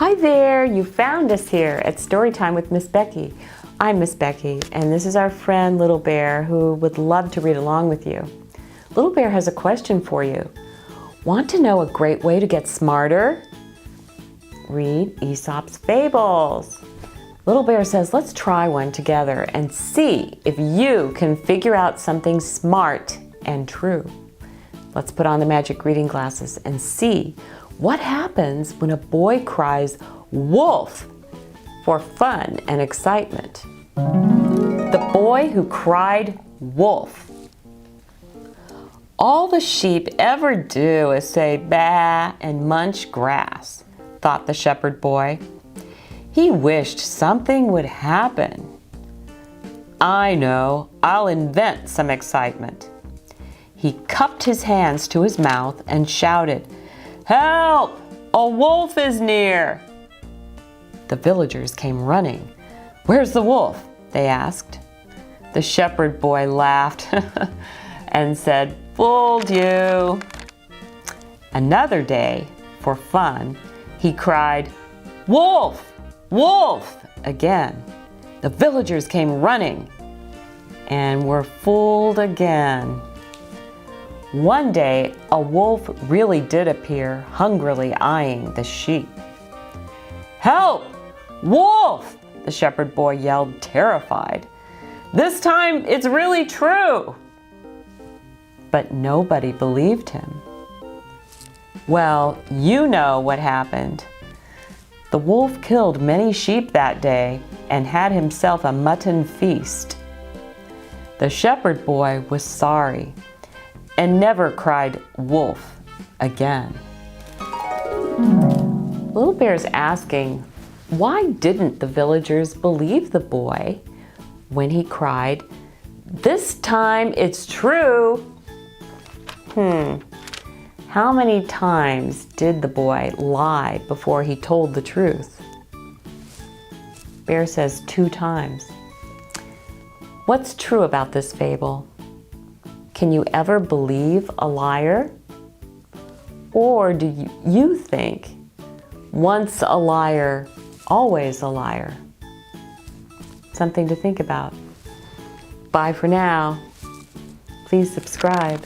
Hi there, you found us here at Storytime with Miss Becky. I'm Miss Becky, and this is our friend Little Bear who would love to read along with you. Little Bear has a question for you. Want to know a great way to get smarter? Read Aesop's Fables. Little Bear says, let's try one together and see if you can figure out something smart and true. Let's put on the magic reading glasses and see what happens when a boy cries wolf for fun and excitement. The boy who cried wolf. All the sheep ever do is say baa and munch grass, thought the shepherd boy. He wished something would happen. I know, I'll invent some excitement. He cupped his hands to his mouth and shouted, "Help! A wolf is near!" The villagers came running. "Where's the wolf?" they asked. The shepherd boy laughed and said, "Fooled you." Another day, for fun, he cried, "Wolf! Wolf!" again. The villagers came running and were fooled again. One day, a wolf really did appear, hungrily eyeing the sheep. "Help! Wolf!" the shepherd boy yelled, terrified. "This time it's really true!" But nobody believed him. Well, you know what happened. The wolf killed many sheep that day and had himself a mutton feast. The shepherd boy was sorry and never cried wolf again. Little Bear's asking, why didn't the villagers believe the boy when he cried, "This time it's true"? How many times did the boy lie before he told the truth? Bear says 2 times. What's true about this fable? Can you ever believe a liar? Or do you think once a liar, always a liar? Something to think about. Bye for now. Please subscribe.